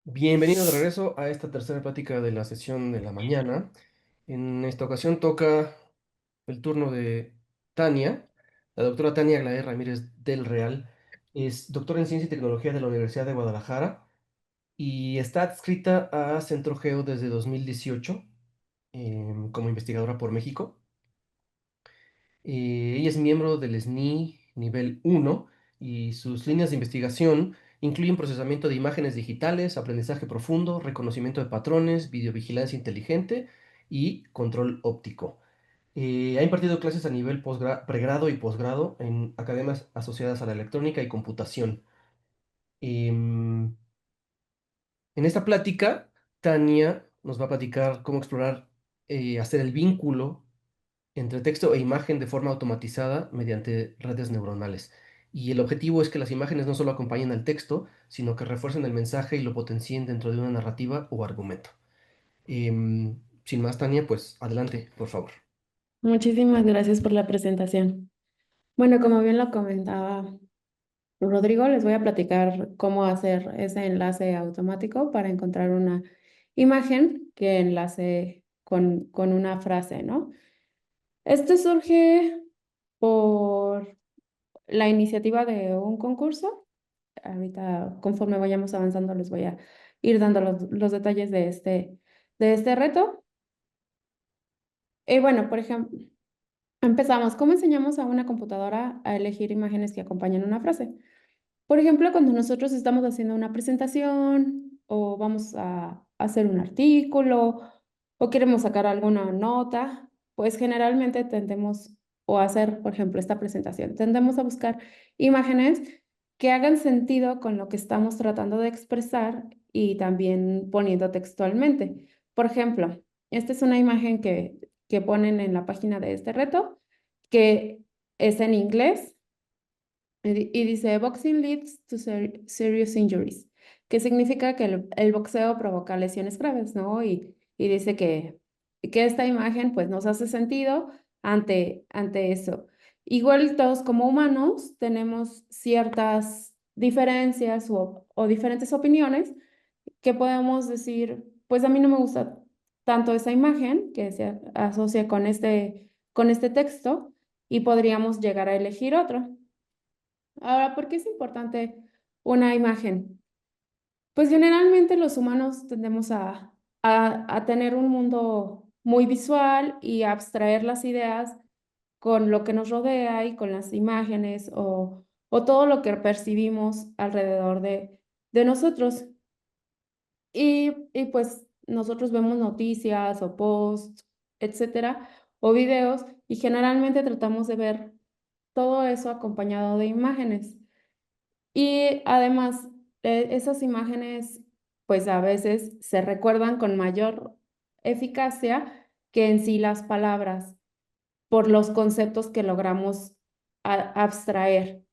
Bienvenido de regreso a esta tercera plática de la sesión de la mañana. En esta ocasión toca el turno de Tania. La doctora Tania Aglaé Ramírez del Real es doctora en Ciencia y Tecnología de la Universidad de Guadalajara y está adscrita a Centro Geo desde 2018 como investigadora por México. Ella es miembro del SNI nivel 1 y sus líneas de investigación incluyen procesamiento de imágenes digitales, aprendizaje profundo, reconocimiento de patrones, videovigilancia inteligente y control óptico. Ha impartido clases a nivel pregrado y posgrado en academias asociadas a la electrónica y computación. Em, en esta plática, Tania nos va a platicar cómo explorar, hacer el vínculo entre texto e imagen de forma automatizada mediante redes neuronales. Y el objetivo es que las imágenes no solo acompañen al texto, sino que refuercen el mensaje y lo potencien dentro de una narrativa o argumento. Sin más, Tania, pues adelante, por favor. Muchísimas gracias por la presentación. Bueno, como bien lo comentaba Rodrigo, les voy a platicar cómo hacer ese enlace automático para encontrar una imagen que enlace con una frase, ¿no? Este surge por la iniciativa de un concurso. Ahorita, conforme vayamos avanzando, les voy a ir dando los detalles de este reto. Y bueno, por ejemplo, empezamos. ¿Cómo enseñamos a una computadora a elegir imágenes que acompañan una frase? Por ejemplo, cuando nosotros estamos haciendo una presentación o vamos a hacer un artículo o queremos sacar alguna nota, pues generalmente tendemos o hacer, por ejemplo, esta presentación, tendemos a buscar imágenes que hagan sentido con lo que estamos tratando de expresar y también poniendo textualmente. Por ejemplo, esta es una imagen que ponen en la página de este reto, que es en inglés y dice, Boxing leads to serious injuries, que significa que el boxeo provoca lesiones graves, ¿no? Y dice que esta imagen pues nos hace sentido ante eso. Igual todos como humanos tenemos ciertas diferencias o diferentes opiniones que podemos decir, pues a mí no me gusta tanto esa imagen que se asocia con este texto y podríamos llegar a elegir otro. Ahora, ¿por qué es importante una imagen? Pues generalmente los humanos tendemos a tener un mundo muy visual y a abstraer las ideas con lo que nos rodea y con las imágenes o todo lo que percibimos alrededor de nosotros. Y pues nosotros vemos noticias o posts, etcétera, o videos, y generalmente tratamos de ver todo eso acompañado de imágenes. Y además, esas imágenes, pues a veces se recuerdan con mayor eficacia que en sí las palabras, por los conceptos que logramos abstraer.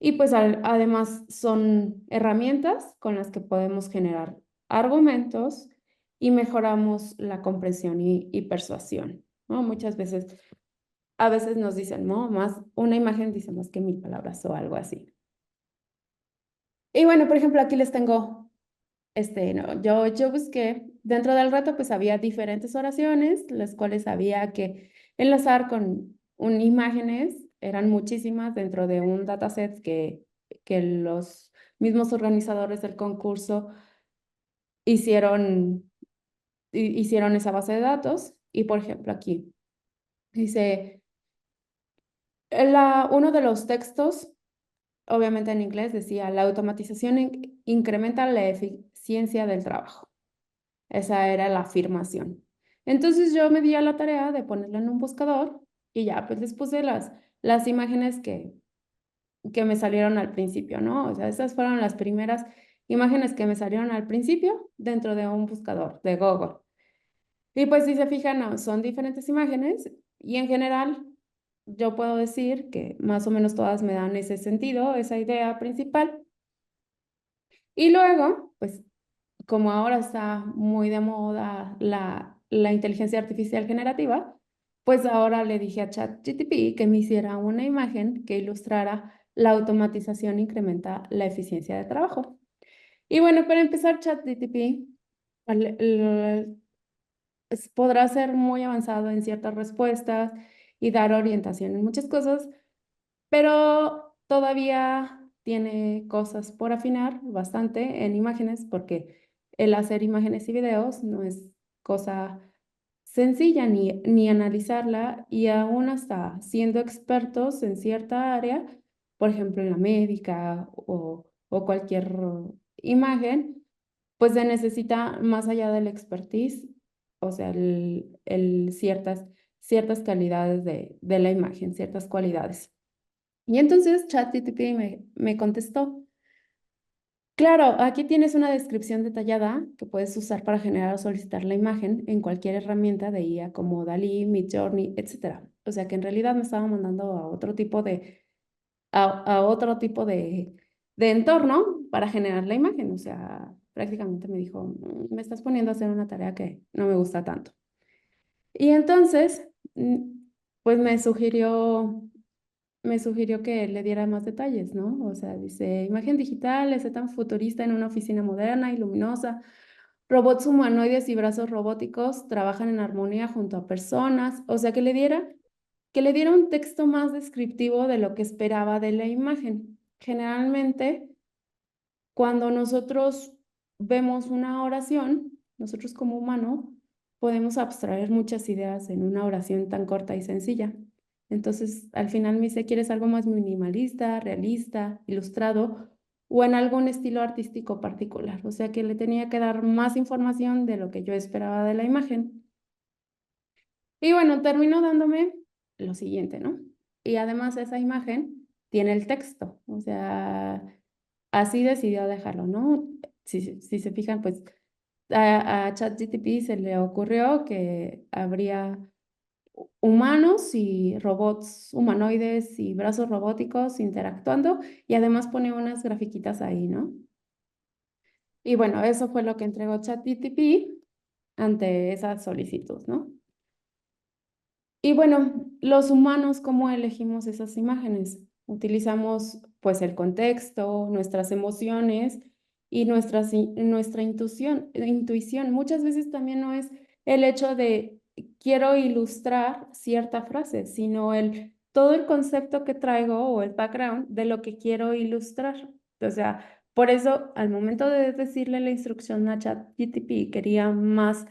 Y pues además son herramientas con las que podemos generar argumentos y mejoramos la comprensión y persuasión, ¿no? Muchas veces, a veces nos dicen, no, más, una imagen dice más que 1000 palabras o algo así. Y bueno, por ejemplo, aquí les tengo, no, yo busqué, dentro del reto pues había diferentes oraciones, las cuales había que enlazar con imágenes, eran muchísimas dentro de un dataset que los mismos organizadores del concurso hicieron, hicieron esa base de datos. Y por ejemplo, aquí dice, uno de los textos obviamente en inglés decía, la automatización incrementa la eficiencia del trabajo. Esa era la afirmación. Entonces yo me di a la tarea de ponerlo en un buscador y ya, pues les puse las imágenes que me salieron al principio, ¿no? O sea, esas fueron las primeras imágenes que me salieron al principio dentro de un buscador de Google. Y pues si se fijan, no, son diferentes imágenes y en general yo puedo decir que más o menos todas me dan ese sentido, esa idea principal. Y luego, pues como ahora está muy de moda la inteligencia artificial generativa, pues ahora le dije a ChatGPT que me hiciera una imagen que ilustrara la automatización incrementa la eficiencia de trabajo. Y bueno, para empezar, ChatGPT podrá ser muy avanzado en ciertas respuestas y dar orientación en muchas cosas, pero todavía tiene cosas por afinar bastante en imágenes, porque el hacer imágenes y videos no es cosa sencilla ni analizarla, y aún hasta siendo expertos en cierta área, por ejemplo en la médica o cualquier imagen, pues se necesita más allá del expertise, o sea, ciertas calidades de la imagen, ciertas cualidades. Y entonces ChatGPT me contestó: claro, aquí tienes una descripción detallada que puedes usar para generar o solicitar la imagen en cualquier herramienta de IA como Dalí, Midjourney, etcétera. O sea que en realidad me estaba mandando a otro tipo a otro tipo de entorno para generar la imagen. O sea, prácticamente me dijo: Me estás poniendo a hacer una tarea que no me gusta tanto". Y entonces, pues me sugirió que le diera más detalles, ¿no? O sea, dice: imagen digital, es tan futurista en una oficina moderna y luminosa. Robots humanoides y brazos robóticos trabajan en armonía junto a personas. O sea, que le diera un texto más descriptivo de lo que esperaba de la imagen. Generalmente, cuando nosotros vemos una oración, nosotros como humano podemos abstraer muchas ideas en una oración tan corta y sencilla. Entonces, al final me dice: ¿quieres algo más minimalista, realista, ilustrado o en algún estilo artístico particular? O sea que le tenía que dar más información de lo que yo esperaba de la imagen. Y bueno, terminó dándome lo siguiente, ¿no? Y además esa imagen tiene el texto, o sea, así decidió dejarlo, ¿no? Si se fijan, pues a ChatGPT se le ocurrió que habría humanos y robots humanoides y brazos robóticos interactuando, y además pone unas grafiquitas ahí, ¿no? Y bueno, eso fue lo que entregó ChatGPT ante esa solicitud, ¿no? Y bueno, los humanos, ¿cómo elegimos esas imágenes? Utilizamos pues el contexto, nuestras emociones y nuestra intuición. Muchas veces también no es el hecho de quiero ilustrar cierta frase, sino todo el concepto que traigo o el background de lo que quiero ilustrar. O sea, por eso al momento de decirle la instrucción a ChatGPT quería más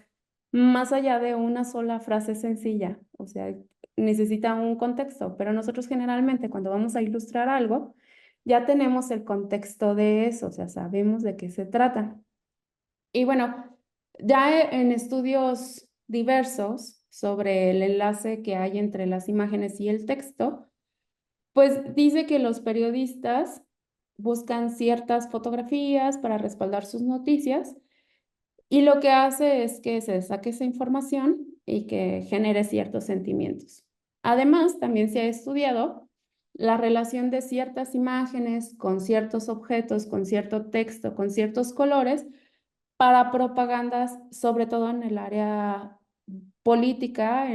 allá de una sola frase sencilla. O sea, necesita un contexto, pero nosotros generalmente cuando vamos a ilustrar algo, ya tenemos el contexto de eso, o sea, sabemos de qué se trata. Y bueno, ya en estudios diversos sobre el enlace que hay entre las imágenes y el texto, pues dice que los periodistas buscan ciertas fotografías para respaldar sus noticias, y lo que hace es que se saque esa información y que genere ciertos sentimientos. Además, también se ha estudiado la relación de ciertas imágenes con ciertos objetos, con cierto texto, con ciertos colores, para propagandas, sobre todo en el área política,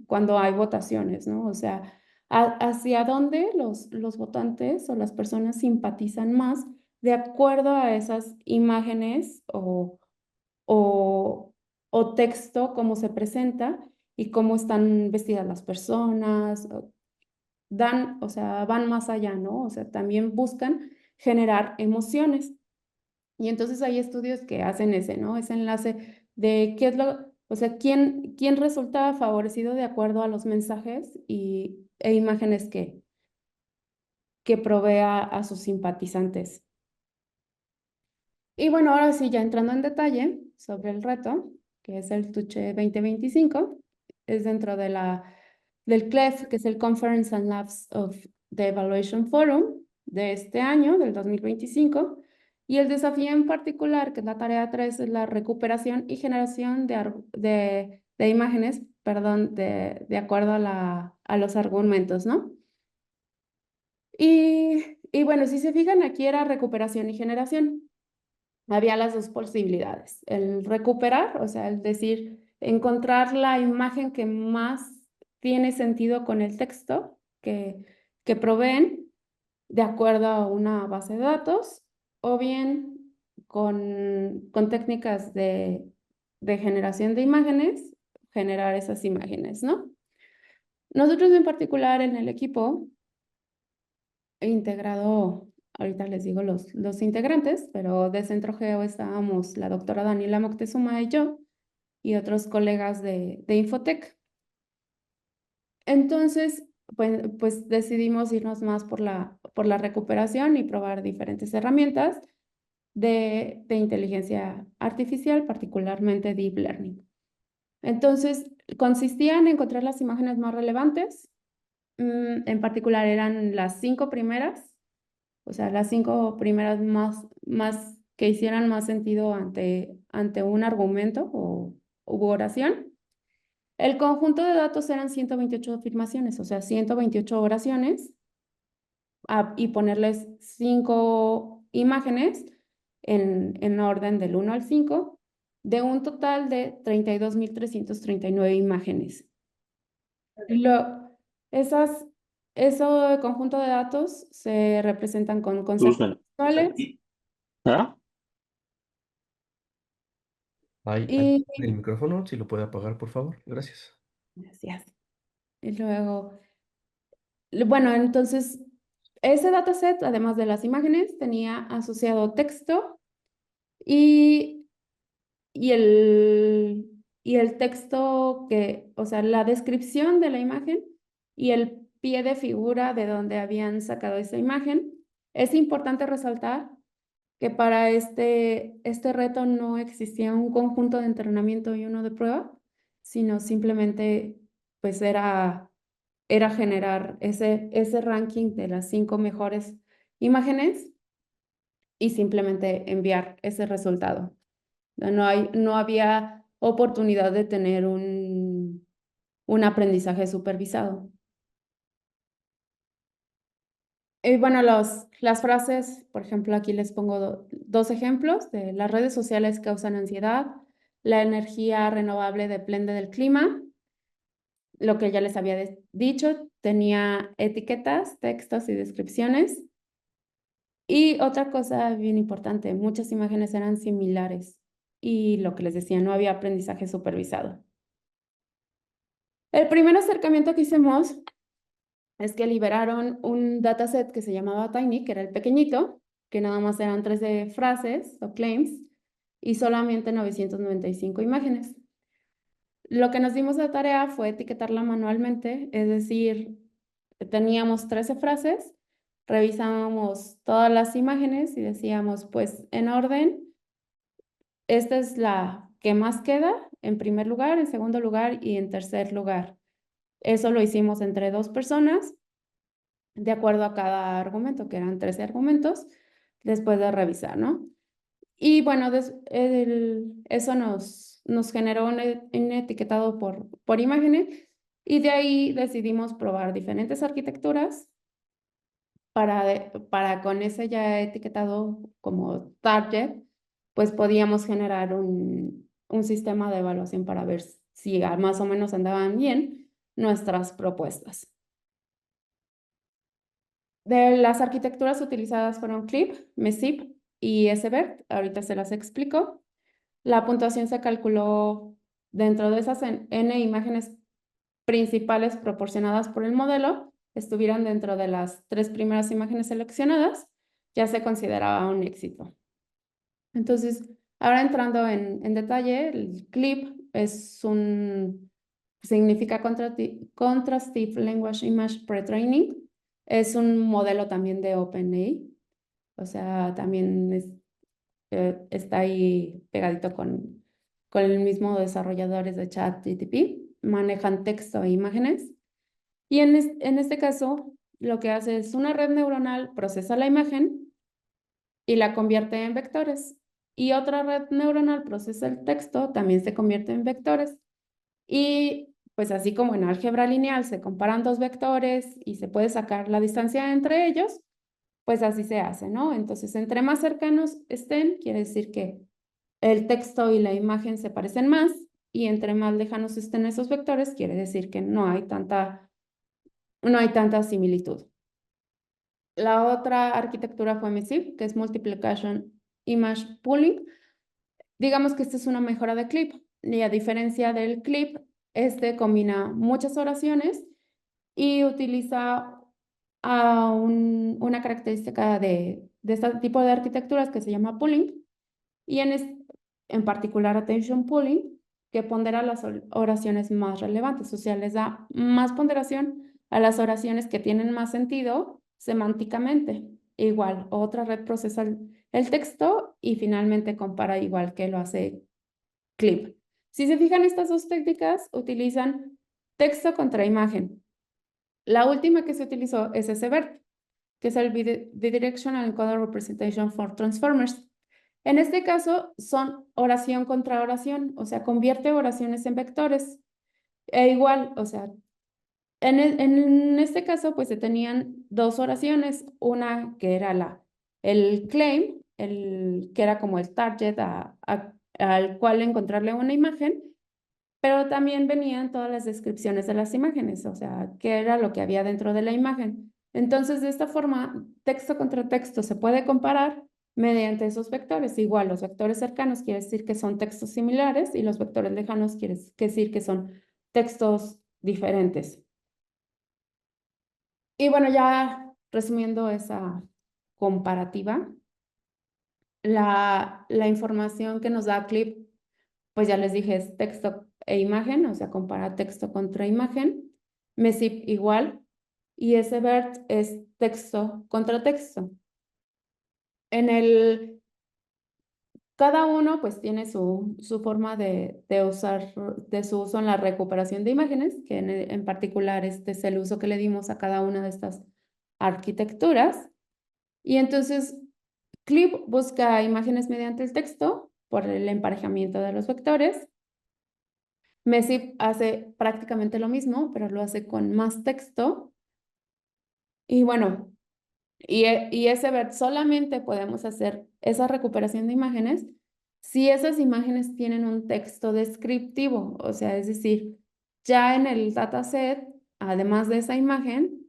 cuando hay votaciones, ¿no? O sea, hacia dónde los votantes o las personas simpatizan más de acuerdo a esas imágenes o, o texto, cómo se presenta y cómo están vestidas las personas. O sea, van más allá, ¿no? O sea, también buscan generar emociones. Y entonces hay estudios que hacen ese, ¿no? Ese enlace de o sea, quién resulta favorecido de acuerdo a los mensajes e imágenes que provea a sus simpatizantes. Y bueno, ahora sí, ya entrando en detalle sobre el reto, que es el Tuche 2025, es dentro del CLEF, que es el Conference and Labs of the Evaluation Forum de este año, del 2025, y el desafío en particular, que es la tarea 3, es la recuperación y generación de imágenes, perdón, de acuerdo a los argumentos, ¿no? Y bueno, si se fijan, aquí era recuperación y generación. Había las dos posibilidades: el recuperar, o sea, el decir, encontrar la imagen que más tiene sentido con el texto que proveen de acuerdo a una base de datos, o bien con técnicas de generación de imágenes, generar esas imágenes, ¿no? Nosotros en particular en el equipo he integrado, ahorita les digo los integrantes, pero de Centro Geo estábamos la doctora Daniela Moctezuma y yo, y otros colegas de Infotec. Entonces, pues decidimos irnos más por la recuperación y probar diferentes herramientas de inteligencia artificial, particularmente Deep Learning. Entonces, consistía en encontrar las imágenes más relevantes. En particular eran las 5 primeras, o sea, las 5 primeras más que hicieran más sentido ante un argumento o u oración. El conjunto de datos eran 128 afirmaciones, o sea, 128 oraciones, y ponerles 5 imágenes en orden del 1 al 5, de un total de 32.339 imágenes. Esas, ese conjunto de datos se representan con conceptos Susan. visuales ¿Ah? Ahí y el micrófono, si lo puede apagar, por favor. Gracias. gracias. Y luego, bueno, entonces, ese dataset, además de las imágenes, tenía asociado texto y, y el, y el texto o sea, la descripción de la imagen y el pie de figura de donde habían sacado esa imagen. Es importante resaltar que para este reto no existía un conjunto de entrenamiento y uno de prueba, sino simplemente pues era generar ese ranking de las 5 mejores imágenes y simplemente enviar ese resultado. No había oportunidad de tener un aprendizaje supervisado. Y bueno, las frases, por ejemplo, aquí les pongo 2 ejemplos de las redes sociales causan ansiedad, la energía renovable depende del clima, lo que ya les había dicho, tenía etiquetas, textos y descripciones. Y otra cosa bien importante, muchas imágenes eran similares y lo que les decía, no había aprendizaje supervisado. El primer acercamiento que hicimos es que liberaron un dataset que se llamaba Tiny, que era el pequeñito, que nada más eran 13 frases o claims y solamente 995 imágenes. Lo que nos dimos de tarea fue etiquetarla manualmente, es decir, teníamos 13 frases, revisábamos todas las imágenes y decíamos, pues en orden, esta es la que más queda en primer lugar, en segundo lugar y en tercer lugar. Eso lo hicimos entre 2 personas de acuerdo a cada argumento, que eran 13 argumentos, después de revisar, ¿no? Y bueno, eso nos generó un etiquetado por imágenes y de ahí decidimos probar diferentes arquitecturas para con ese ya etiquetado como target, pues podíamos generar un sistema de evaluación para ver si más o menos andaban bien nuestras propuestas. De las arquitecturas utilizadas fueron CLIP, MESIP y SBERT. Ahorita se las explico. La puntuación se calculó dentro de esas N imágenes principales proporcionadas por el modelo, estuvieran dentro de las 3 primeras imágenes seleccionadas, ya se consideraba un éxito. Entonces, ahora entrando en detalle, el CLIP significa Contrastive Language Image Pre-Training. Es un modelo también de OpenAI, o sea, también está ahí pegadito con el mismo desarrolladores de ChatGPT, manejan texto e imágenes. Y en este caso, lo que hace es una red neuronal procesa la imagen y la convierte en vectores. Y otra red neuronal procesa el texto, también se convierte en vectores. Y pues así como en álgebra lineal se comparan 2 vectores y se puede sacar la distancia entre ellos, pues así se hace, ¿no? Entonces, entre más cercanos estén, quiere decir que el texto y la imagen se parecen más, y entre más lejanos estén esos vectores, quiere decir que no hay tanta similitud. La otra arquitectura fue MESIP, que es Multiplication Image Pooling. Digamos que esta es una mejora de clip. Y a diferencia del clip, este combina muchas oraciones y utiliza una característica de este tipo de arquitecturas que se llama pooling, y en particular attention pooling, que pondera las oraciones más relevantes, o sea, les da más ponderación a las oraciones que tienen más sentido semánticamente. Igual, otra red procesa el texto y finalmente compara igual que lo hace Clip. Si se fijan, estas dos técnicas utilizan texto contra imagen. La última que se utilizó es SBERT, que es el Bidirectional Encoder Representation for Transformers. En este caso son oración contra oración, o sea, convierte oraciones en vectores. E igual, o sea, en este caso, pues se tenían dos oraciones, una que era el claim, que era como el target al cual encontrarle una imagen, pero también venían todas las descripciones de las imágenes, o sea, qué era lo que había dentro de la imagen. Entonces, de esta forma, texto contra texto se puede comparar mediante esos vectores. Igual, los vectores cercanos quiere decir que son textos similares y los vectores lejanos quiere decir que son textos diferentes. Y bueno, ya resumiendo esa comparativa, la información que nos da Clip, pues ya les dije, es texto e imagen, o sea, compara texto contra imagen. MESIP igual, y SBERT es texto contra texto. Cada uno pues tiene su forma de usar, de su uso en la recuperación de imágenes, que en particular este es el uso que le dimos a cada una de estas arquitecturas. Y entonces, Clip busca imágenes mediante el texto por el emparejamiento de los vectores. MESIP hace prácticamente lo mismo, pero lo hace con más texto. Y bueno, y SBERT solamente podemos hacer esa recuperación de imágenes si esas imágenes tienen un texto descriptivo, o sea, es decir, ya en el dataset, además de esa imagen,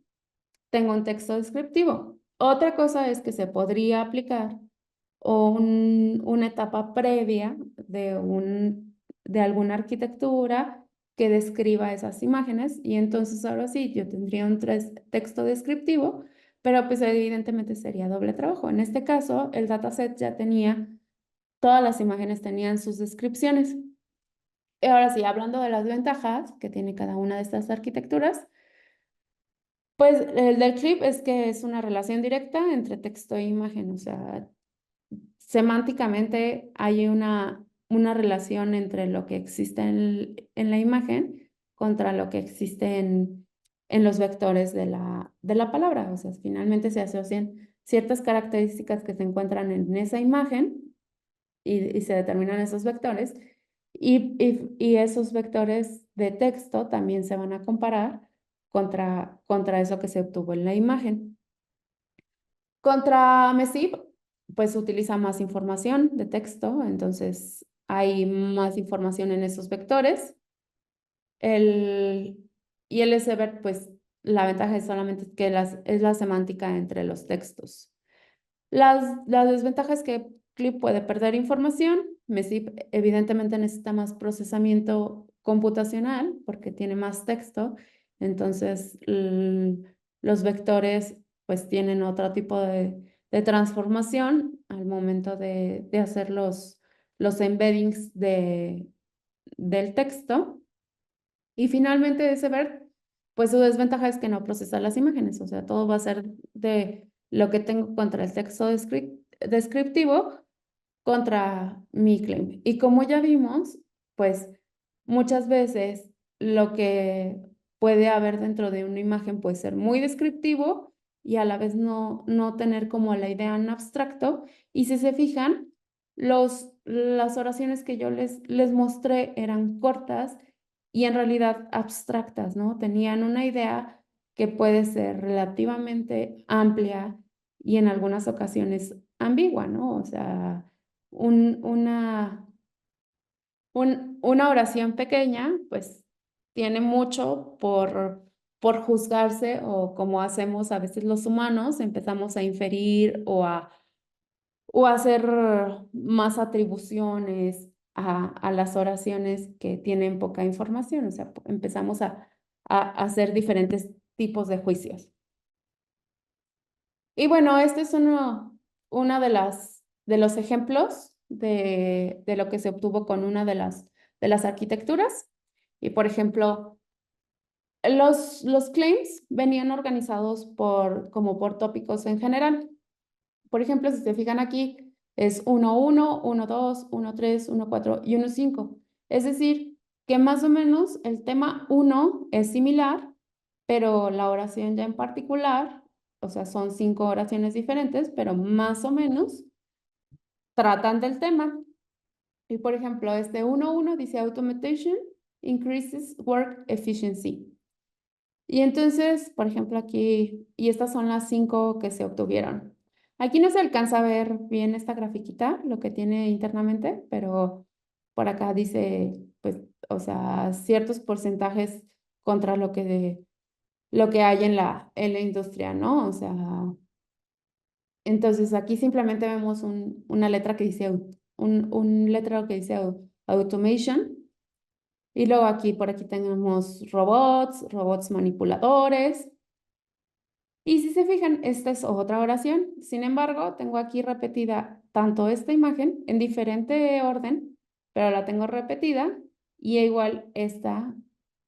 tengo un texto descriptivo. Otra cosa es que se podría aplicar una etapa previa de alguna arquitectura que describa esas imágenes, y entonces ahora sí, yo tendría un texto descriptivo, pero pues evidentemente sería doble trabajo. En este caso, el dataset ya tenía, todas las imágenes tenían sus descripciones. Y ahora sí, hablando de las ventajas que tiene cada una de estas arquitecturas, pues el del clip es que es una relación directa entre texto e imagen, o sea, semánticamente hay una relación entre lo que existe en la imagen contra lo que existe en los vectores de la palabra. O sea, finalmente se asocian ciertas características que se encuentran en esa imagen y se determinan esos vectores. Y esos vectores de texto también se van a comparar contra eso que se obtuvo en la imagen. Contra MESIP, pues utiliza más información de texto, entonces hay más información en esos vectores. Y el SBERT, pues la ventaja es solamente que es la semántica entre los textos. La desventaja es que Clip puede perder información. MESIP evidentemente necesita más procesamiento computacional porque tiene más texto. Entonces, los vectores pues tienen otro tipo de transformación al momento de hacer los embeddings del texto. Y finalmente SBERT, pues su desventaja es que no procesa las imágenes, o sea, todo va a ser de lo que tengo contra el texto descriptivo contra mi claim. Y como ya vimos, pues muchas veces lo que puede haber dentro de una imagen puede ser muy descriptivo y a la vez no tener como la idea en abstracto. Y si se fijan, las oraciones que yo les mostré eran cortas y en realidad abstractas, ¿no? Tenían una idea que puede ser relativamente amplia y en algunas ocasiones ambigua, ¿no? O sea, una una oración pequeña, pues tiene mucho por juzgarse, o como hacemos a veces los humanos, empezamos a inferir o hacer más atribuciones a las oraciones que tienen poca información. O sea, empezamos a hacer diferentes tipos de juicios. Y bueno, este es uno de los ejemplos de lo que se obtuvo con una de las arquitecturas. Y por ejemplo, los claims venían organizados como por tópicos en general. Por ejemplo, si se fijan aquí, es 1.1, 1.2, 1.3, 1.4 y 1.5. Es decir, que más o menos el tema 1 es similar, pero la oración ya en particular, o sea, son 5 oraciones diferentes, pero más o menos tratan del tema. Y por ejemplo, este 1.1 dice Automation increases work efficiency. Y entonces, por ejemplo, aquí, y estas son las 5 que se obtuvieron. Aquí no se alcanza a ver bien esta grafiquita, lo que tiene internamente, pero por acá dice, pues, o sea, ciertos porcentajes contra lo que hay en la industria, ¿no? O sea, entonces aquí simplemente vemos una letra que dice, un letrero que dice automation. Y luego aquí, por aquí tenemos robots manipuladores. Y si se fijan, esta es otra oración. Sin embargo, tengo aquí repetida tanto esta imagen en diferente orden, pero la tengo repetida y e igual esta,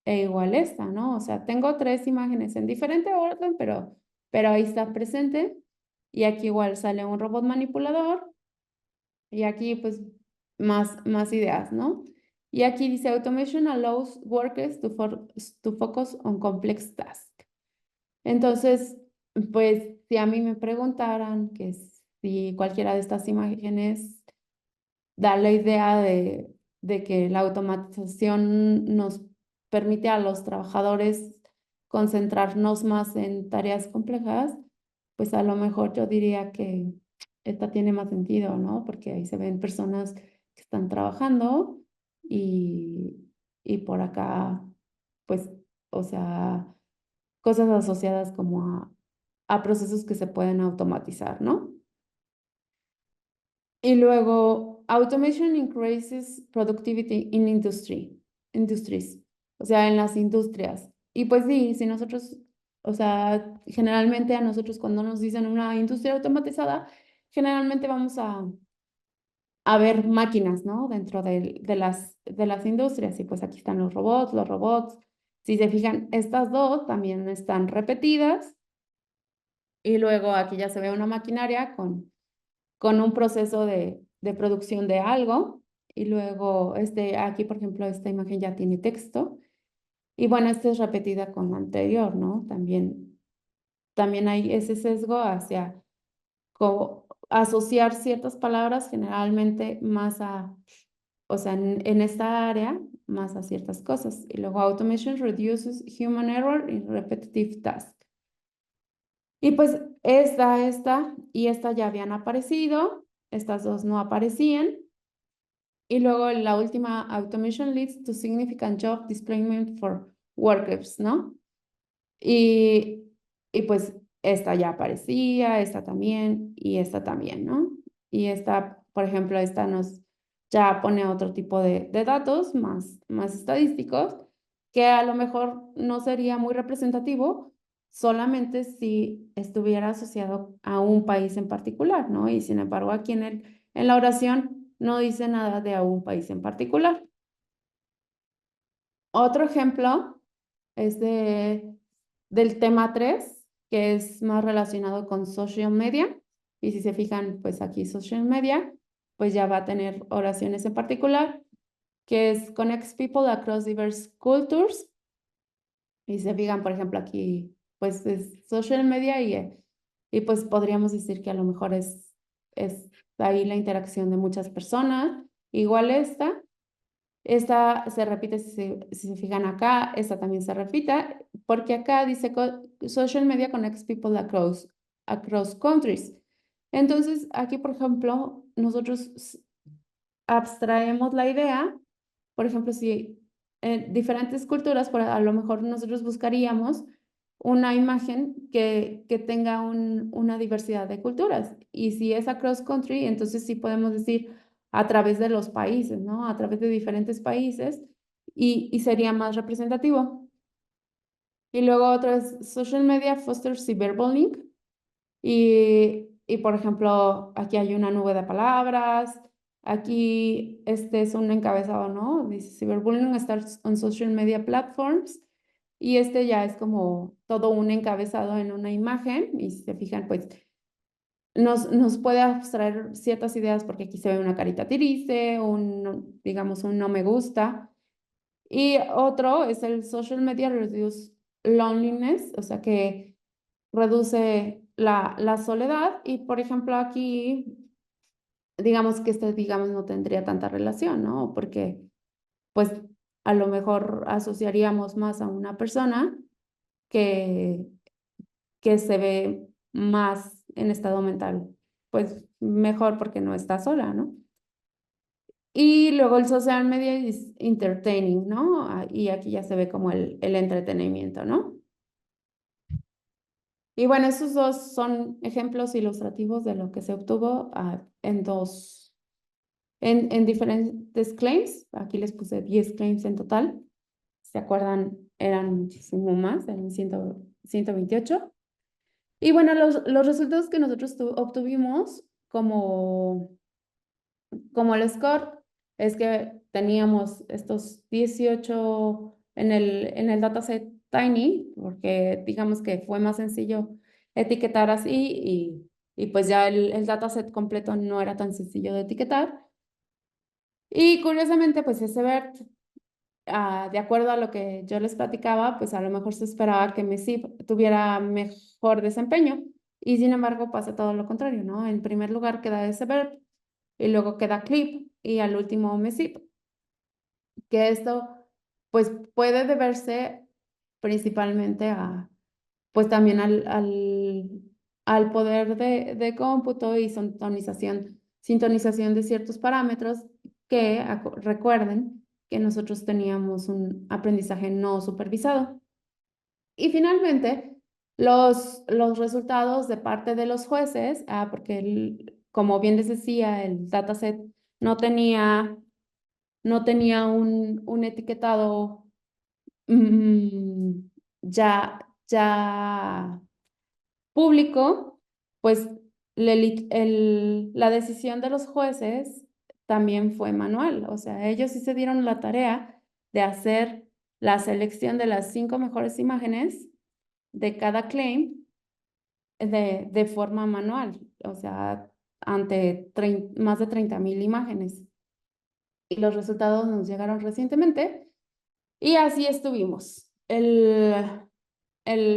¿no? O sea, tengo 3 imágenes en diferente orden, pero ahí está presente. Y aquí igual sale un robot manipulador y aquí pues más ideas, ¿no? Y aquí dice Automation allows workers to focus on complex tasks. Entonces, pues si a mí me preguntaran que si cualquiera de estas imágenes da la idea de que la automatización nos permite a los trabajadores concentrarnos más en tareas complejas, pues a lo mejor yo diría que esta tiene más sentido, ¿no? Porque ahí se ven personas que están trabajando y, y por acá, pues, o sea, cosas asociadas como a procesos que se pueden automatizar, ¿no? Y luego, automation increases productivity in industries, o sea, en las industrias. Y pues sí, si nosotros, o sea, generalmente a nosotros cuando nos dicen una industria automatizada, generalmente vamos a ver máquinas, ¿no? Dentro de las industrias. Y pues aquí están los robots. Si se fijan, estas dos también están repetidas. Y luego aquí ya se ve una maquinaria con un proceso de producción de algo. Y luego aquí, por ejemplo, esta imagen ya tiene texto. Y bueno, esta es repetida con la anterior, ¿no? También hay ese sesgo hacia asociar ciertas palabras generalmente más o sea, en esta área, más a ciertas cosas. Y luego, automation reduces human error in repetitive tasks. Y pues esta y esta ya habían aparecido, estas dos no aparecían. Y luego la última, automation leads to significant job displacement for workers, ¿no? Y, y pues esta ya aparecía, esta también y esta también, ¿no? Y esta, por ejemplo, esta nos ya pone otro tipo de datos más estadísticos que a lo mejor no sería muy representativo solamente si estuviera asociado a un país en particular, ¿no? Y sin embargo, aquí en la oración no dice nada de a un país en particular. Otro ejemplo es del tema 3 que es más relacionado con social media. Y si se fijan, pues aquí social media, pues ya va a tener oraciones en particular, que es connects people across diverse cultures. Y se fijan, por ejemplo, aquí, pues es social media y pues podríamos decir que a lo mejor es ahí la interacción de muchas personas. Igual esta se repite si se fijan acá, esta también se repite, porque acá dice social media connects people across countries. Entonces, aquí, por ejemplo, nosotros abstraemos la idea, por ejemplo, si en diferentes culturas, a lo mejor nosotros buscaríamos una imagen que tenga una diversidad de culturas. Y si es a cross country, entonces sí podemos decir a través de los países, ¿no? A través de diferentes países y sería más representativo. Y luego otro es social media fosters cyberbullying. Por ejemplo, aquí hay una nube de palabras, aquí este es un encabezado, ¿no? Dice cyberbullying starts on social media platforms. Y este ya es como todo un encabezado en una imagen. Y si se fijan, pues nos puede abstraer ciertas ideas porque aquí se ve una carita triste, digamos, un no me gusta. Y otro es el social media reduce loneliness, o sea que reduce la soledad. Y por ejemplo, aquí, digamos que este, digamos, no tendría tanta relación, ¿no? Porque, pues, a lo mejor asociaríamos más a una persona que, que se ve más en estado mental, pues, mejor porque no está sola, ¿no? Y luego el social media es entertaining, ¿no? Y aquí ya se ve como el entretenimiento, ¿no? Y bueno, esos dos son ejemplos ilustrativos de lo que se obtuvo en diferentes claims. Aquí les puse 10 claims en total. ¿Se acuerdan? Eran muchísimo más, eran 128. Y bueno, los resultados que nosotros obtuvimos como el score es que teníamos estos 18 en el dataset Tiny, porque digamos que fue más sencillo etiquetar así y pues ya el dataset completo no era tan sencillo de etiquetar. Y curiosamente, pues ese BERT, de acuerdo a lo que yo les platicaba, pues a lo mejor se esperaba que MESIP tuviera mejor desempeño. Y sin embargo pasa todo lo contrario, ¿no? En primer lugar queda ese BERT y luego queda CLIP y al último MESIP. Que esto pues puede deberse principalmente pues también al poder de cómputo y sintonización de ciertos parámetros que recuerden que nosotros teníamos un aprendizaje no supervisado. Y finalmente, los resultados de parte de los jueces, porque como bien les decía, el dataset no tenía, no tenía un etiquetado mm, ya público, pues la decisión de los jueces también fue manual. O sea, ellos sí se dieron la tarea de hacer la selección de las 5 mejores imágenes de cada claim de forma manual, o sea, ante más de 30,000 imágenes. Y los resultados nos llegaron recientemente y así estuvimos. El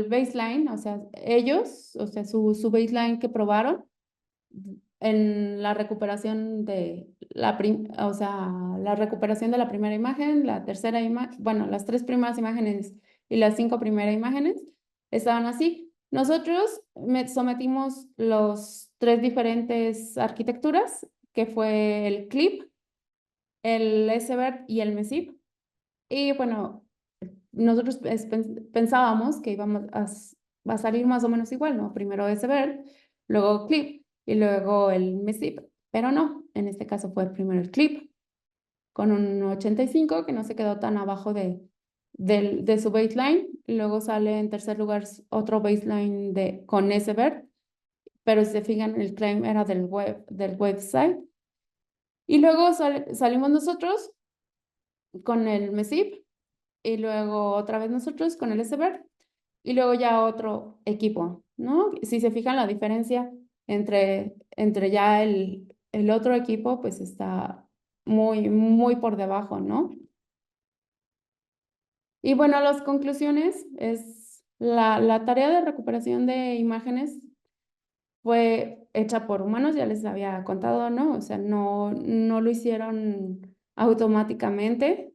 baseline, o sea, ellos, o sea, su baseline que probaron en la recuperación de o sea, la recuperación de la primera imagen, la tercera imagen, bueno, las 3 primeras imágenes y las 5 primeras imágenes estaban así. Nosotros sometimos los 3 diferentes arquitecturas, que fue el CLIP, el SBERT y el MESIP. Y bueno, nosotros pensábamos que íbamos a salir más o menos igual, ¿no? Primero SBERT, luego CLIP y luego el MESIP, pero no, en este caso fue primero el CLIP con un 85 que no se quedó tan abajo de su baseline, y luego sale en tercer lugar otro baseline con SBERT, pero si se fijan el claim era del website. Y luego salimos nosotros con el MESIP y luego otra vez nosotros con el SBERT y luego ya otro equipo, ¿no? Si se fijan la diferencia entre ya el otro equipo, pues está muy, muy por debajo, ¿no? Y bueno, las conclusiones es la tarea de recuperación de imágenes fue hecha por humanos, ya les había contado, ¿no? O sea, no lo hicieron automáticamente.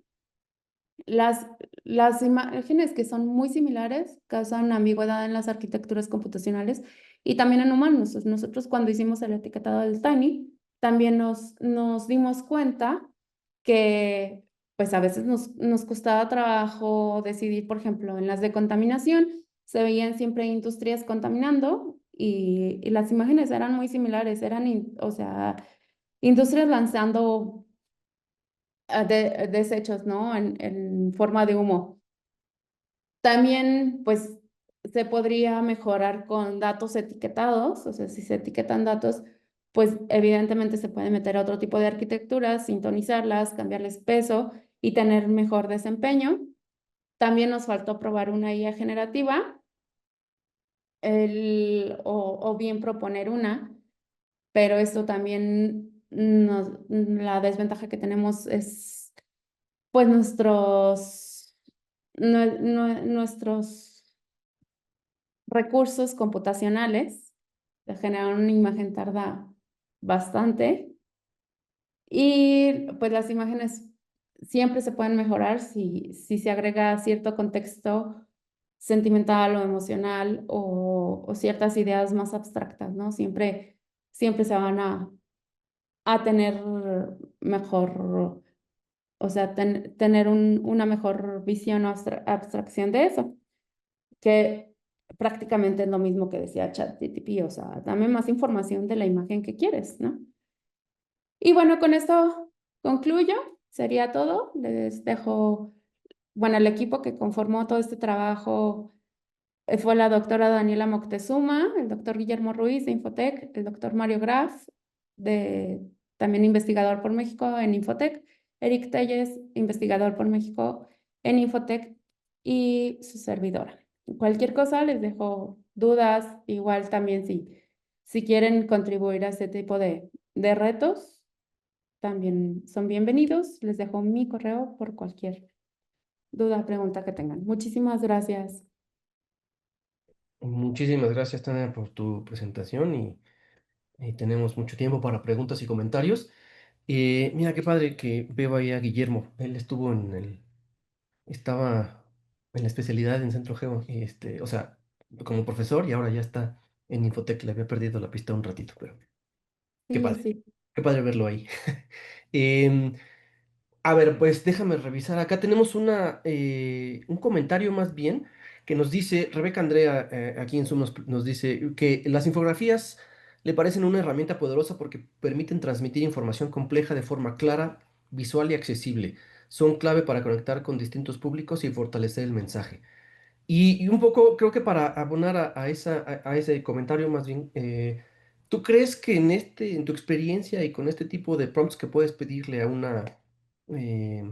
Las, las imágenes que son muy similares causan ambigüedad en las arquitecturas computacionales y también en humanos. Nosotros cuando hicimos el etiquetado del Tiny, también nos dimos cuenta que pues a veces nos costaba trabajo decidir, por ejemplo, en las de contaminación, se veían siempre industrias contaminando y las imágenes eran muy similares, o sea, industrias lanzando desechos, ¿no? En forma de humo. También, pues, se podría mejorar con datos etiquetados, o sea, si se etiquetan datos, pues evidentemente se puede meter a otro tipo de arquitecturas, sintonizarlas, cambiarles peso y tener mejor desempeño. También nos faltó probar una IA generativa, o bien proponer una, pero esto también la desventaja que tenemos es, pues, nuestros recursos computacionales. De generar una imagen tarda bastante y pues las imágenes siempre se pueden mejorar si se agrega cierto contexto sentimental o emocional o ciertas ideas más abstractas, ¿no? Siempre se van a tener mejor, o sea, tener una mejor visión o abstracción de eso, que prácticamente es lo mismo que decía ChatGPT, o sea, dame más información de la imagen que quieres, ¿no? Y bueno, con esto concluyo, sería todo. Les dejo, bueno, el equipo que conformó todo este trabajo fue la doctora Daniela Moctezuma, el doctor Guillermo Ruiz de Infotec, el doctor Mario Graf, de, también investigador por México en Infotec, Eric Telles, investigador por México en Infotec, y su servidora. Cualquier cosa les dejo dudas, igual también si quieren contribuir a este tipo de retos, también son bienvenidos. Les dejo mi correo por cualquier duda, pregunta que tengan. Muchísimas gracias. Muchísimas gracias, Tania, por tu presentación y tenemos mucho tiempo para preguntas y comentarios. Mira qué padre que veo ahí a Guillermo. Él estaba en la especialidad en Centro Geo, o sea, como profesor y ahora ya está en Infotec. Le había perdido la pista un ratito, pero Sí, sí. qué padre verlo ahí. Em, A ver, pues déjame revisar. Acá tenemos un comentario más bien que nos dice, Rebeca Andrea, aquí en Zoom nos dice que las infografías le parecen una herramienta poderosa porque permiten transmitir información compleja de forma clara, visual y accesible. Son clave para conectar con distintos públicos y fortalecer el mensaje. Y un poco, creo que para abonar a ese comentario más bien, ¿tú crees que en tu experiencia y con este tipo de prompts que puedes pedirle eh,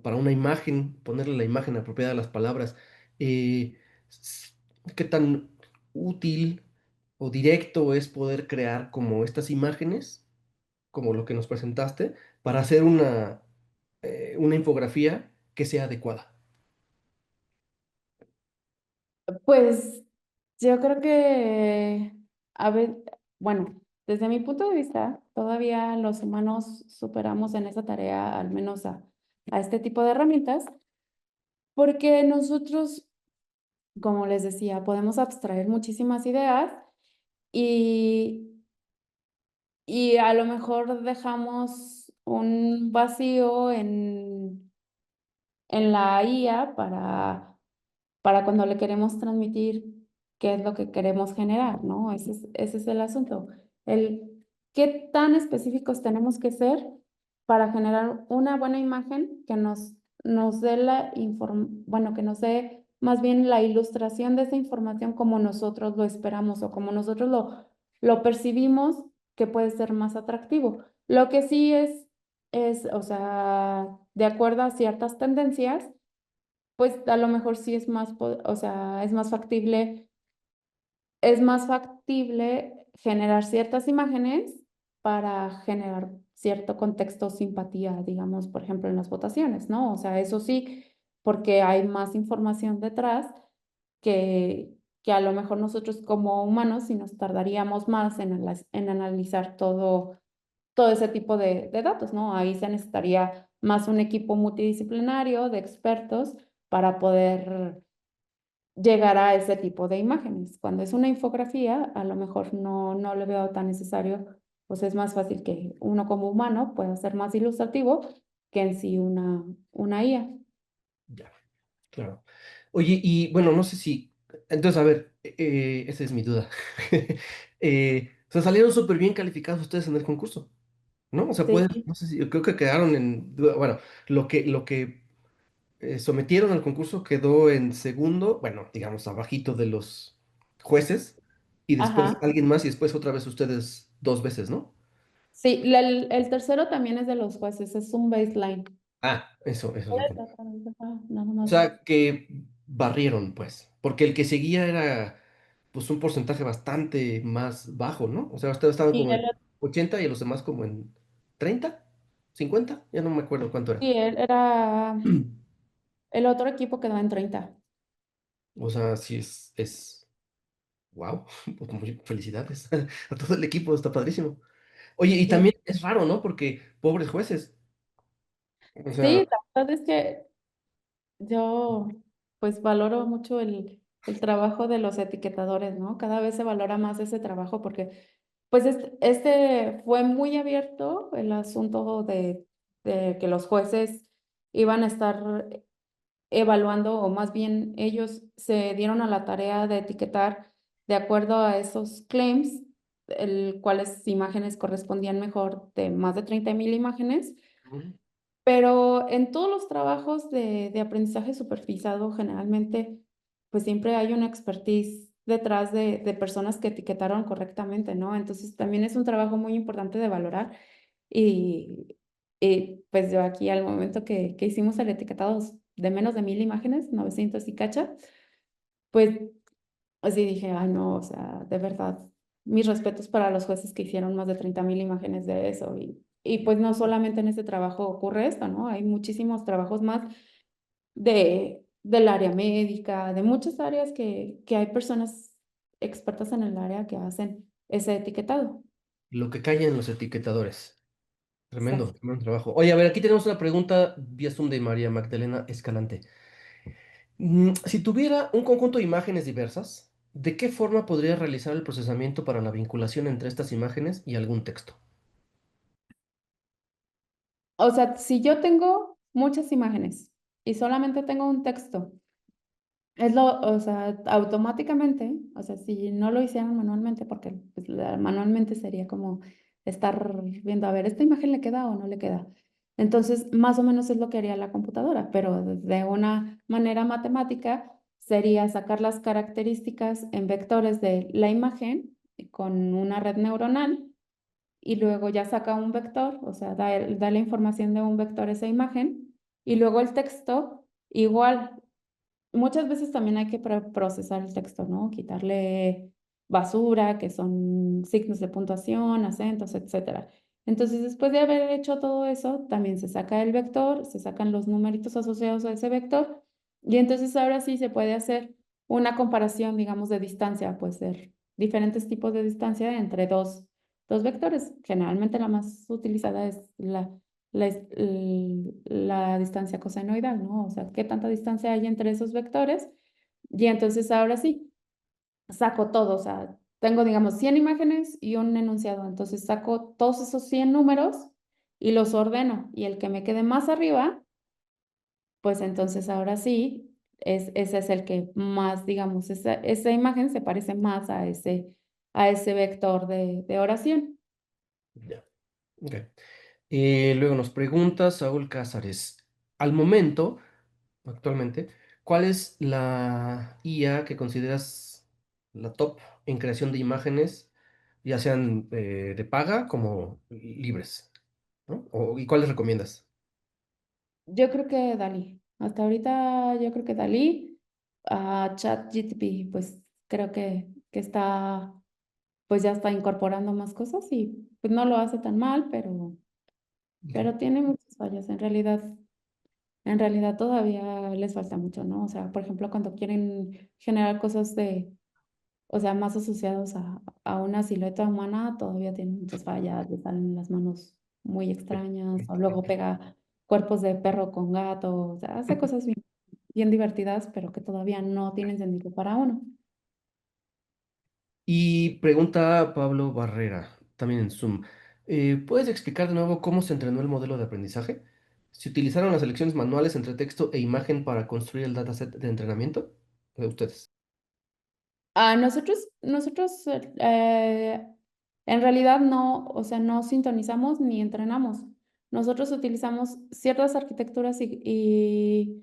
para una imagen, ponerle la imagen apropiada a las palabras, eh, s- qué tan útil o directo es poder crear como estas imágenes, como lo que nos presentaste, para hacer una infografía que sea adecuada? Pues yo creo que, a ver, bueno, desde mi punto de vista, todavía los humanos superamos en esa tarea, al menos a este tipo de herramientas, porque nosotros, como les decía, podemos abstraer muchísimas ideas y, y a lo mejor dejamos un vacío en la IA para cuando le queremos transmitir qué es lo que queremos generar, ¿no? Ese es el asunto. El qué tan específicos tenemos que ser para generar una buena imagen que nos dé bueno, que nos dé más bien la ilustración de esa información como nosotros lo esperamos o como nosotros lo percibimos que puede ser más atractivo. Lo que sí o sea, de acuerdo a ciertas tendencias, pues a lo mejor sí es más, o sea, es más factible generar ciertas imágenes para generar cierto contexto o simpatía, digamos, por ejemplo, en las votaciones, ¿no? O sea, eso sí, porque hay más información detrás que a lo mejor nosotros como humanos sí nos tardaríamos más en analizar todo ese tipo de datos, ¿no? Ahí se necesitaría más un equipo multidisciplinario de expertos para poder llegar a ese tipo de imágenes. Cuando es una infografía, a lo mejor no le veo tan necesario, pues es más fácil que uno como humano pueda ser más ilustrativo que en sí una IA. Ya, claro. Oye, y bueno, no sé si Entonces, a ver, esa es mi duda. O sea, salieron súper bien calificados ustedes en el concurso, ¿no? O sea, pueden, Sí, no sé si, yo creo que quedaron en, bueno, lo que sometieron al concurso quedó en segundo, bueno, digamos, abajito de los jueces, y después ajá. alguien más, y después otra vez ustedes dos veces, ¿no? Sí, el tercero también es de los jueces, es un baseline. Ah, eso es lo que... Exactamente, ajá, nada O más. sea, que barrieron, pues, porque el que seguía era, pues, un porcentaje bastante más bajo, ¿no? O sea, ustedes estaban Y como el, en 80 y los demás como en 30, 50, ya no me acuerdo cuánto era. sí, él era, el otro equipo quedó en 30. O sea, sí wow, felicidades a todo el equipo, está padrísimo. Oye, y Sí, también es raro, ¿no? Porque pobres jueces, o sea, sí, la verdad es que yo pues valoro mucho el trabajo de los etiquetadores, ¿no? Cada vez se valora más ese trabajo porque pues este fue muy abierto el asunto de que los jueces iban a estar evaluando, o más bien ellos se dieron a la tarea de etiquetar de acuerdo a esos claims, cuáles imágenes correspondían mejor de más de 30,000 imágenes, ujú, pero en todos los trabajos de aprendizaje supervisado, generalmente, pues siempre hay una expertise detrás de personas que etiquetaron correctamente, ¿no? Entonces también es un trabajo muy importante de valorar y, pues yo aquí al momento que hicimos el etiquetado de menos de 1,000 imágenes, 900 y cacha, pues así dije, ay no, o sea, de verdad, mis respetos para los jueces que hicieron más de 30,000 imágenes de eso. Y pues no solamente en este trabajo ocurre esto, ¿no? Hay muchísimos trabajos más del área médica, de muchas áreas que hay personas expertas en el área que hacen ese etiquetado. lo que callan los etiquetadores. Tremendo, Exacto. tremendo trabajo. Oye, a ver, aquí tenemos una pregunta vía Zoom de María Magdalena Escalante. Si tuviera un conjunto de imágenes diversas, ¿de qué forma podría realizar el procesamiento para la vinculación entre estas imágenes y algún texto? O sea, si yo tengo muchas imágenes y solamente tengo un texto, o sea, automáticamente, o sea, si no lo hicieran manualmente, porque pues, manualmente sería como estar viendo, a ver, ¿esta imagen le queda o no le queda? Entonces, más o menos es lo que haría la computadora, pero de una manera matemática sería sacar las características en vectores de la imagen con una red neuronal y luego ya saca un vector, o sea, da la información de un vector a esa imagen y luego el texto igual. Muchas veces también hay que procesar el texto, ¿no? Quitarle basura, que son signos de puntuación, acentos, etcétera. Entonces, después de haber hecho todo eso, también se saca el vector, se sacan los numeritos asociados a ese vector, y entonces ahora sí se puede hacer una comparación, digamos, de distancia, puede ser diferentes tipos de distancia entre dos vectores. Generalmente la más utilizada es la distancia cosenoidal, ¿no? O sea, qué tanta distancia hay entre esos vectores. Y entonces ahora sí, saco todo, o sea, tengo, digamos, 100 imágenes y un enunciado. Entonces saco todos esos 100 números y los ordeno. Y el que me quede más arriba, pues entonces ahora sí, ese es el que más, digamos, esa imagen se parece más a ese vector de oración. Ya, ok. Luego nos pregunta Saúl Cázares. Al momento, actualmente, ¿cuál es la IA que consideras la top en creación de imágenes, ya sean de paga como libres, ¿no? ¿Y cuáles recomiendas? Yo creo que Dalí. Hasta ahorita yo creo que Dalí, a ChatGPT, pues creo que está, pues ya está incorporando más cosas y pues no lo hace tan mal, pero tiene muchas fallas. En realidad todavía les falta mucho, ¿no? O sea, por ejemplo, cuando quieren generar cosas o sea, más asociados a una silueta humana, todavía tienen muchas fallas, le salen las manos muy extrañas, o luego pega cuerpos de perro con gato, o sea, hace cosas bien divertidas, pero que todavía no tienen sentido para uno. Y pregunta Pablo Barrera, también en Zoom. ¿Puedes explicar de nuevo cómo se entrenó el modelo de aprendizaje? ¿Se utilizaron las selecciones manuales entre texto e imagen para construir el dataset de entrenamiento? De ustedes. nosotros en realidad no, o sea, no sintonizamos ni entrenamos. Nosotros utilizamos ciertas arquitecturas e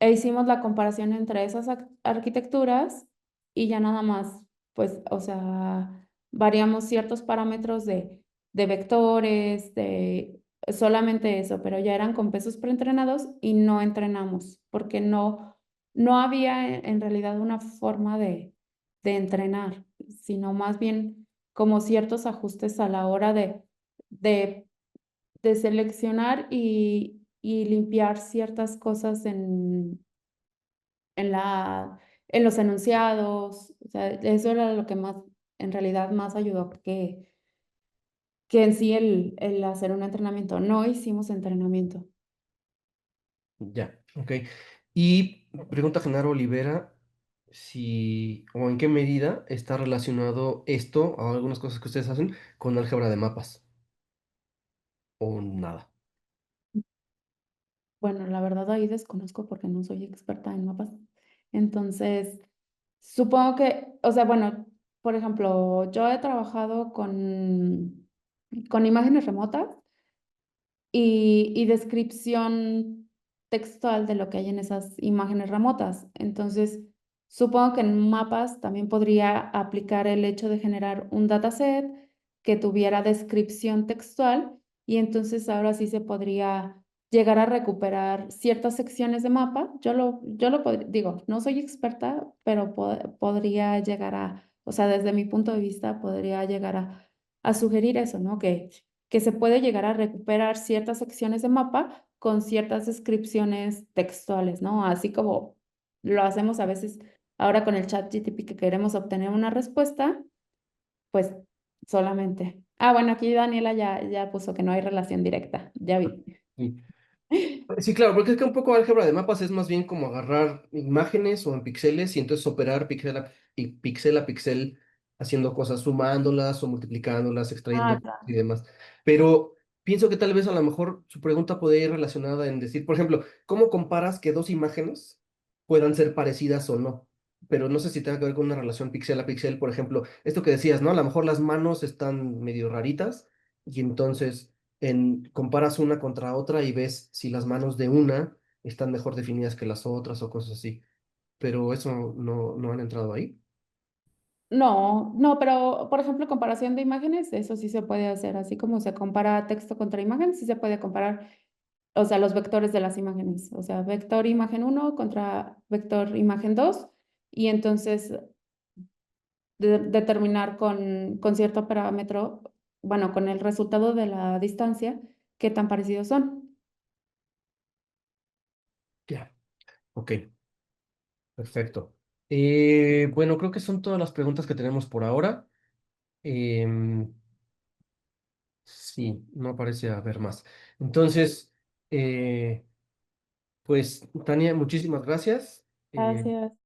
hicimos la comparación entre esas arquitecturas y ya nada más, pues, o sea, variamos ciertos parámetros de vectores, de solamente eso, pero ya eran con pesos preentrenados y no entrenamos, porque no había en realidad una forma de entrenar, sino más bien como ciertos ajustes a la hora de, de seleccionar y limpiar ciertas cosas en la, en los enunciados. O sea, eso era lo que más, en realidad, más ayudó que en sí el hacer un entrenamiento. No hicimos entrenamiento. Ya, ok. Y pregunta Genaro Olivera si o en qué medida está relacionado esto o algunas cosas que ustedes hacen con álgebra de mapas o nada. Bueno, la verdad ahí desconozco porque no soy experta en mapas. Entonces, supongo que, o sea, bueno, por ejemplo, yo he trabajado con imágenes remotas y descripción textual de lo que hay en esas imágenes remotas. Entonces, supongo que en mapas también podría aplicar el hecho de generar un dataset que tuviera descripción textual y entonces ahora sí se podría llegar a recuperar ciertas secciones de mapa. Digo, no soy experta, pero podría llegar o sea, desde mi punto de vista, podría llegar a sugerir eso, ¿no? Que se puede llegar a recuperar ciertas secciones de mapa con ciertas descripciones textuales, ¿no? Así como lo hacemos a veces ahora con el chat GTP que queremos obtener una respuesta, pues solamente. Ah, bueno, aquí Daniela ya puso que no hay relación directa, ya vi. Sí. Sí, claro, porque es que un poco álgebra de mapas es más bien como agarrar imágenes o en píxeles y entonces operar píxel a píxel haciendo cosas, sumándolas o multiplicándolas, Ah, extrayendo y claro. demás. Pero pienso que tal vez a lo mejor su pregunta puede ir relacionada en decir, por ejemplo, ¿cómo comparas que dos imágenes puedan ser parecidas o no? Pero no sé si tenga que ver con una relación píxel a píxel, por ejemplo, esto que decías, ¿no? A lo mejor las manos están medio raritas y entonces comparas una contra otra y ves si las manos de una están mejor definidas que las otras o cosas así. Pero eso no han entrado ahí. No, no, pero por ejemplo, comparación de imágenes, eso sí se puede hacer, así como se compara texto contra imagen, sí se puede comparar, o sea, los vectores de las imágenes, o sea, vector imagen uno contra vector imagen 2 y entonces determinar con cierto parámetro, bueno, con el resultado de la distancia, qué tan parecidos son. Ya, ok, perfecto. Bueno, creo que son todas las preguntas que tenemos por ahora. Em, sí, no parece haber más. Entonces, pues, Tania, muchísimas gracias. Eh, Gracias.